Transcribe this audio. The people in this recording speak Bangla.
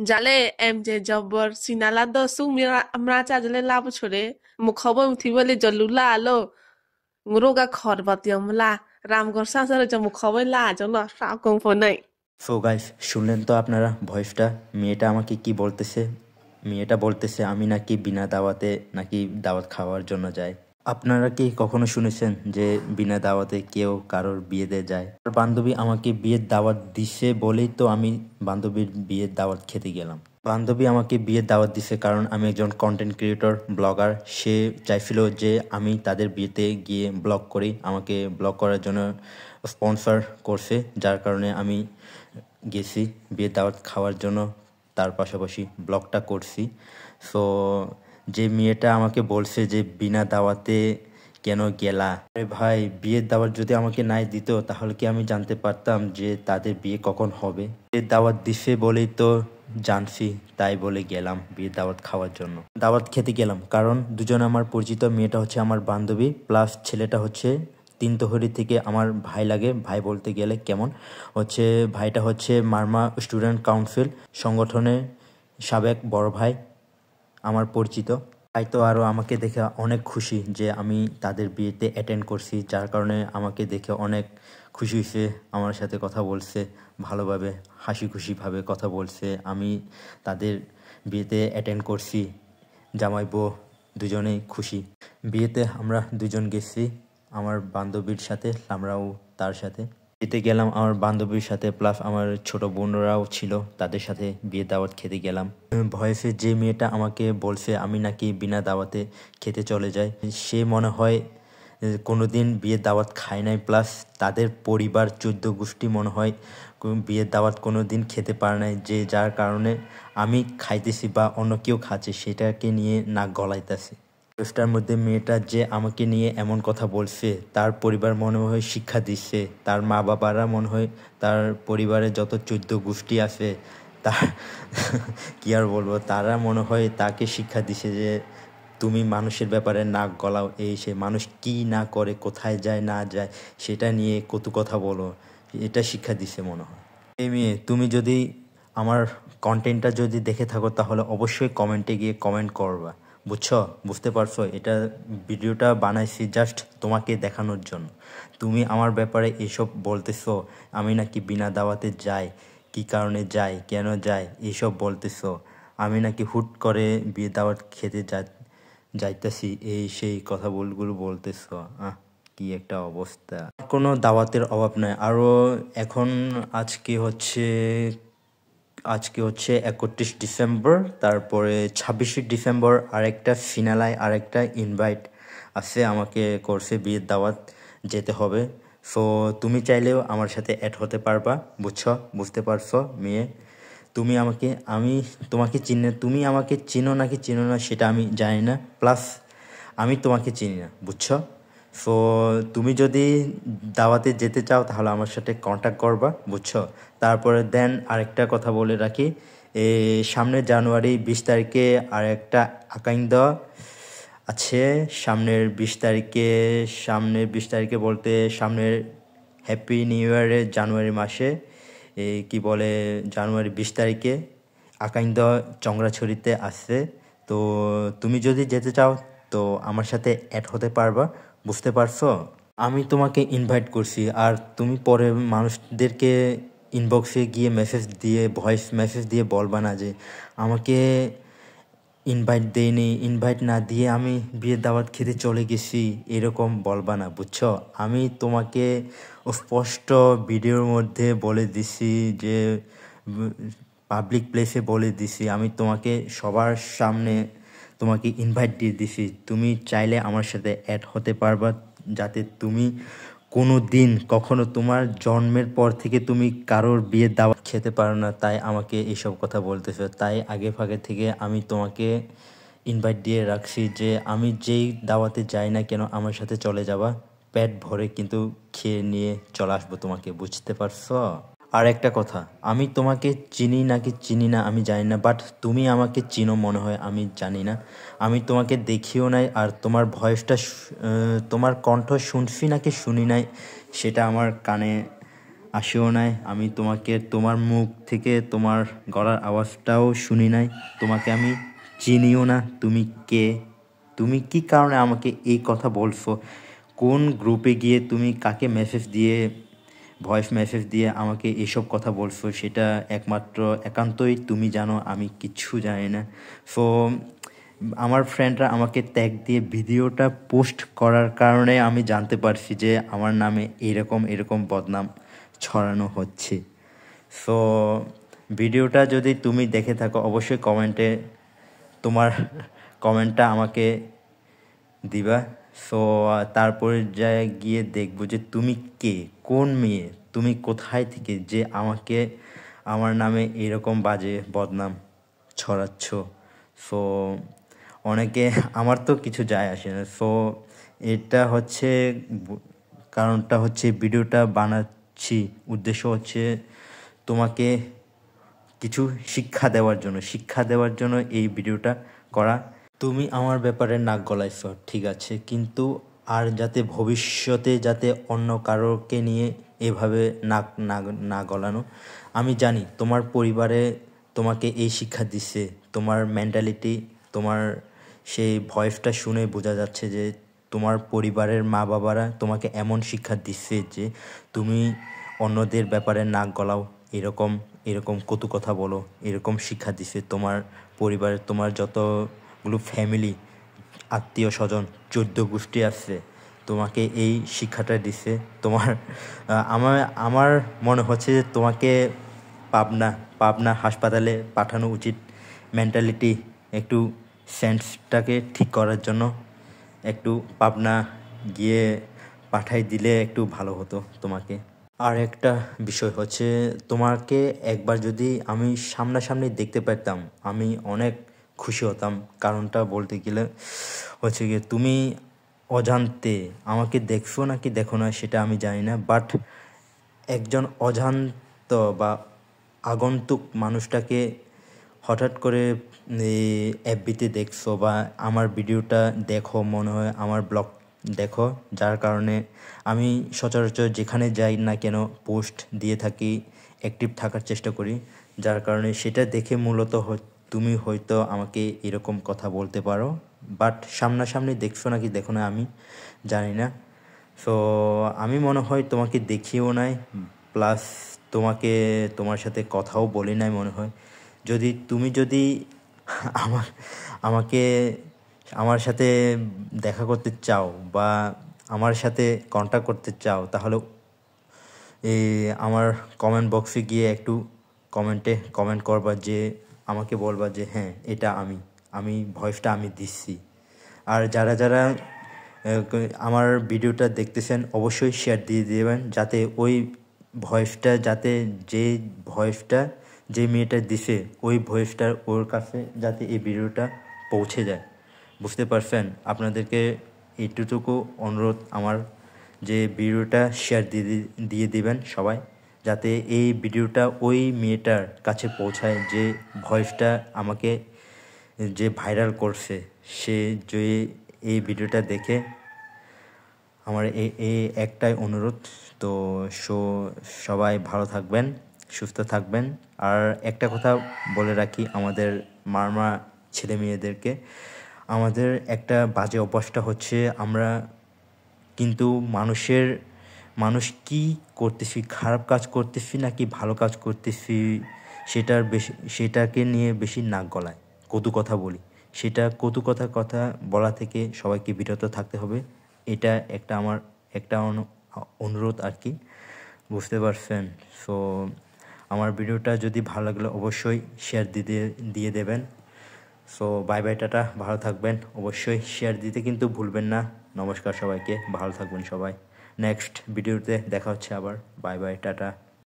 Jale MJ Jobber Sinalado Sumira Amracha Jale Labuchore Mukhobo Tivoli Jolula Lo Muruga Khorbatiumla Ramgor Sansar Jamukhola Jolo Rakong for night. So guys, শুনলেন তো আপনারা ভয়েসটা। মেয়েটা আমাকে কি বলতেছে? মেয়েটা বলতেছে আমি নাকি বিনা দাওয়াতে নাকি দাওয়াত খাওয়ার জন্য যাই। আপনারা কি কখনো শুনেছেন যে বিনা দাওয়াতে কেউ কারোর বিয়েতে যায়? আর বান্ধবী আমাকে বিয়ের দাওয়াত দিছে বলেই তো আমি বান্ধবীর বিয়ের দাওয়াত খেতে গেলাম। বান্ধবী আমাকে বিয়ের দাওয়াত দিছে কারণ আমি একজন কন্টেন্ট ক্রিয়েটর, ব্লগার। সে চাইছিল যে আমি তাদের বিয়েতে গিয়ে ব্লগ করি, আমাকে ব্লগ করার জন্য স্পন্সর করছে, যার কারণে আমি গেছি বিয়ের দাওয়াত খাওয়ার জন্য। তার পাশাপাশি ব্লগটা করছি। সো যে মেয়েটা আমাকে বলছে যে বিনা দাওয়াতে কেন গেলা, আরে ভাই, বিয়ের দাওয়াত যদি আমাকে নাই দিত তাহলে কি আমি জানতে পারতাম যে তাদের বিয়ে কখন হবে? বিয়ের দাওয়াত দিছে বলেই তো জানছি, তাই বলে গেলাম বিয়ের দাওয়াত খাওয়ার জন্য। দাওয়াত খেতে গেলাম কারণ দুজন আমার পরিচিত। মেয়েটা হচ্ছে আমার বান্ধবী, প্লাস ছেলেটা হচ্ছে তিনতহরি থেকে আমার ভাই লাগে। ভাই বলতে গেলে কেমন হচ্ছে, ভাইটা হচ্ছে মারমা স্টুডেন্ট কাউন্সিল সংগঠনের সাবেক বড় ভাই, আমার পরিচিত। তাই তো আরও আমাকে দেখে অনেক খুশি যে আমি তাদের বিয়েতে অ্যাটেন্ড করছি, যার কারণে আমাকে দেখে অনেক খুশি হয়েছে। আমার সাথে কথা বলছে ভালোভাবে, হাসি খুশিভাবে কথা বলছে। আমি তাদের বিয়েতে অ্যাটেন্ড করছি, জামাই বউ দুজনেই খুশি। বিয়েতে আমরা দুজন গেছি আমার বান্ধবীর সাথে, আমরাও তার সাথে বিয়েতে গেলাম আমার বান্ধবীর সাথে, প্লাস আমার ছোট বোনরাও ছিল, তাদের সাথে বিয়ে দাওয়াত খেতে গেলাম। ভয়েসে যে মেয়েটা আমাকে বলছে আমি নাকি বিনা দাওয়াতে খেতে চলে যাই, সে মনে হয় কোনোদিন বিয়ের দাওয়াত খায় নাই, প্লাস তাদের পরিবার 14 গোষ্ঠী মনে হয় বিয়ের দাওয়াত কোনো দিন খেতে পারে নাই, যে যার কারণে আমি খাইতেছি বা অন্য কেউ খাচ্ছে সেটাকে নিয়ে নাক গলাইতেছে। পোস্টার মধ্যে মেয়েটা যে আমাকে নিয়ে এমন কথা বলছে, তার পরিবার মনে হয় শিক্ষা দিচ্ছে, তার মা বাবারা মনে হয়, তার পরিবারে যত 14 গোষ্ঠী আছে তার কি আর বলবো, তারা মনে হয় তাকে শিক্ষা দিছে যে তুমি মানুষের ব্যাপারে নাক গলাও, এই সে মানুষ কি না করে, কোথায় যায় না যায় সেটা নিয়ে কত কথা বলো, এটা শিক্ষা দিছে মনে হয়। এই মেয়ে, তুমি যদি আমার কন্টেন্টটা যদি দেখে থাকো তাহলে অবশ্যই কমেন্টে গিয়ে কমেন্ট করবা, বুঝছো? বুঝতে পারছো? এটা ভিডিওটা বানাইছি জাস্ট তোমাকে দেখানোর জন্য। তুমি আমার ব্যাপারে এসব বলতেছো, আমি নাকি বিনা দাওয়াতে যাই, কি কারণে যাই, কেন যাই, এসব বলতেছো। আমি নাকি হুট করে বিয়ে দাওয়াত খেতে যাইতেছি, এই সেই কথা বলগুলো বলতেছো। কি একটা অবস্থা! কোনো দাওয়াতের অভাব নাই। আরও এখন আজকে হচ্ছে 31 ডিসেম্বর, তারপরে 26 ডিসেম্বর আরেকটা ফিনালায় আরেকটা ইনভাইট আছে, আমাকে করছে বিয়ের দাওয়াত, যেতে হবে। সো তুমি চাইলেও আমার সাথে অ্যাড হতে পারবা, বুঝছো? বুঝতে পারছো মেয়ে? আমি তোমাকে তুমি আমাকে চিনো নাকি চিনো না সেটা আমি জানি না, প্লাস আমি তোমাকে চিনি না, বুঝছো? সো তুমি যদি দাওয়াতে যেতে চাও তাহলে আমার সাথে কন্ট্যাক্ট করবা, বুঝছো? তারপরে দেন আরেকটা কথা বলে রাখি, সামনের জানুয়ারি 20 তারিখে আরেকটা আকাইন দেওয়া আছে। সামনের 20 তারিখে বলতে সামনের হ্যাপি নিউ ইয়ারে জানুয়ারি মাসে, কি বলে, জানুয়ারি 20 তারিখে আকাইন্দা চংরাছড়িতে আসছে। তো তুমি যদি যেতে চাও তো আমার সাথে অ্যাড হতে পারবা, বুঝতে পারছো? আমি তোমাকে ইনভাইট করছি, আর তুমি পরে মানুষদেরকে ইনবক্সে গিয়ে ভয়েস মেসেজ দিয়ে বলবা না যে আমাকে ইনভাইট দেয়নি, ইনভাইট না দিয়ে আমি বিয়ের দাওয়াত খেতে চলে গেছি, এরকম বলবা না, বুঝছো? আমি তোমাকে স্পষ্ট ভিডিওর মধ্যে বলে দিছি যে পাবলিক প্লেসে বলে দিছি, আমি তোমাকে সবার সামনে তোমাকে ইনভাইট দিয়ে দিছি। তুমি চাইলে আমার সাথে অ্যাড হতে পারবা, যাতে তুমি কোনো দিন কখনো তোমার জন্মের পর থেকে তুমি কারোর বিয়ের দাওয়াত খেতে পারো না, তাই আমাকে এইসব কথা বলতেছো। তাই আগে ভাগে থেকে আমি তোমাকে ইনভাইট দিয়ে রাখছি যে আমি যেই দাওয়াতে যাই না কেন আমার সাথে চলে যাবা, পেট ভরে কিন্তু খেয়ে নিয়ে চলে আসবো তোমাকে, বুঝতে পারছো? আর একটা কথা, আমি তোমাকে চিনি নাকি চিনি না আমি জানি না, বাট তুমি আমাকে চিনো মনে হয়, আমি জানি না। আমি তোমাকে দেখিও নাই, আর তোমার ভয়েসটা তোমার কণ্ঠ শুনছি নাকি শুনি নাই সেটা আমার কানে আসেও নাই, আমি তোমাকে তোমার মুখ থেকে তোমার গলার আওয়াজটাও শুনি নাই, তোমাকে আমি চিনিও না। তুমি কে? তুমি কি কারণে আমাকে এই কথা বলছো? কোন গ্রুপে গিয়ে তুমি কাকে মেসেজ দিয়ে, ভয়েস মেসেজ দিয়ে আমাকে এসব কথা বলছো? সেটা একমাত্র একান্তই তুমি জানো, আমি কিচ্ছু জানি না। সো আমার ফ্রেন্ডরা আমাকে ট্যাগ দিয়ে ভিডিওটা পোস্ট করার কারণে আমি জানতে পারছি যে আমার নামে এরকম এরকম বদনাম ছড়ানো হচ্ছে। সো ভিডিওটা যদি তুমি দেখে থাকো অবশ্যই কমেন্টে তোমার কমেন্টটা আমাকে দিবা। সো তারপরে যায় গিয়ে দেখবো যে তুমি কে, কোন মেয়ে, তুমি কোথায় থেকে যে আমাকে আমার নামে এরকম বাজে বদনাম ছড়াচ্ছ। সো অনেকে, আমার তো কিছু যায় আসে না। সো এটা হচ্ছে কারণটা হচ্ছে ভিডিওটা বানাচ্ছি, উদ্দেশ্য হচ্ছে তোমাকে কিছু শিক্ষা দেওয়ার জন্য এই ভিডিওটা করা। তুমি আমার ব্যাপারে নাক গলাইছ, ঠিক আছে, কিন্তু আর যাতে ভবিষ্যতে যাতে অন্য কারোকে নিয়ে এভাবে নাক না না গলানো। আমি জানি তোমার পরিবারে তোমাকে এই শিক্ষা দিচ্ছে, তোমার মেন্টালিটি, তোমার সেই ভয়েসটা শুনে বোঝা যাচ্ছে যে তোমার পরিবারের মা বাবারা তোমাকে এমন শিক্ষা দিচ্ছে যে তুমি অন্যদের ব্যাপারে নাক গলাও, এরকম এরকম কটু কথা বলো, এরকম শিক্ষা দিছে তোমার পরিবারের, তোমার যতগুলো ফ্যামিলি, আত্মীয় স্বজন, 14 গোষ্ঠী আছে, তোমাকে এই শিক্ষাটা দিছে। তোমার আমার আমার মনে হচ্ছে যে তোমাকে পাবনা পাবনা হাসপাতালে পাঠানো উচিত, মেন্টালিটি একটু সেন্সটাকে ঠিক করার জন্য। একটু পাবনা গিয়ে পাঠাই দিলে একটু ভালো হতো তোমাকে। আর একটা বিষয় হচ্ছে, তোমাকে একবার যদি আমি সামনাসামনি দেখতে পারতাম আমি অনেক খুশি হতাম। কারণটা বলতে গেলে হচ্ছে গিয়ে তুমি অজান্তে আমাকে দেখছো নাকি দেখো না সেটা আমি জানি না, বাট একজন অজান্ত বা আগন্তুক মানুষটাকে হঠাৎ করে এফবিতে দেখছো বা আমার ভিডিওটা দেখো, মনে হয় আমার ব্লগ দেখো, যার কারণে আমি সচরাচর যেখানে যাই না কেন পোস্ট দিয়ে থাকি, অ্যাক্টিভ থাকার চেষ্টা করি, যার কারণে সেটা দেখে মূলত তুমি হয়তো আমাকে এরকম কথা বলতে পারো। বাট সামনাসামনি দেখছো নাকি দেখো না আমি জানি না। সো আমি মনে হয় তোমাকে দেখিও নাই, প্লাস তোমার সাথে কথাও বলি নাই মনে হয়। তুমি যদি আমার আমাকে আমার সাথে দেখা করতে চাও বা আমার সাথে কন্ট্যাক্ট করতে চাও, তাহলে আমার কমেন্ট বক্সে গিয়ে একটু কমেন্ট করবা, যে আমাকে বলবা যে হ্যাঁ এটা আমি ভয়েসটা আমি দিচ্ছি। আর যারা যারা আমার ভিডিওটা দেখতেছেন অবশ্যই শেয়ার দিয়ে দেবেন, যাতে ওই ভয়েসটা, যাতে যে মেয়েটা দিছে ওই ভয়েসটার ওর কাছে যাতে এই ভিডিওটা পৌঁছে যায়। বুঝতে পারছেন? আপনাদেরকে এইটুকু অনুরোধ আমার, যে ভিডিওটা শেয়ার দিয়ে দিবেন সবাই, যাতে এই ভিডিওটা ওই মেয়েটার কাছে পৌঁছায় যে ভয়েসটা আমাকে যে ভাইরাল করছে, সে যে এই ভিডিওটা দেখে। আমার এই একটাই অনুরোধ। তো সবাই ভালো থাকবেন, সুস্থ থাকবেন। আর একটা কথা বলে রাখি আমাদের মারমা ছেলে মেয়েদেরকে, আমাদের একটা বাজে অভ্যাসটা হচ্ছে আমরা কিন্তু মানুষ কি করতেছি, খারাপ কাজ করতেছি নাকি ভালো কাজ করতেছি সেটাকে নিয়ে বেশি নাক গলায়, কটু কথা বলি। সেটা কটু কথা বলা থেকে সবাইকে বিরত থাকতে হবে। এটা আমার একটা অনুরোধ আর কি, বুঝতে পারছেন? সো আমার ভিডিওটা যদি ভালো লাগলে অবশ্যই শেয়ার দিয়ে দেবেন। সো বাই বাই, টাটা, ভালো থাকবেন। অবশ্যই শেয়ার দিতে কিন্তু ভুলবেন না। নমস্কার সবাইকে, ভালো থাকবেন সবাই। নেক্সট ভিডিওতে দেখা হচ্ছে আবার। Bye bye, tata.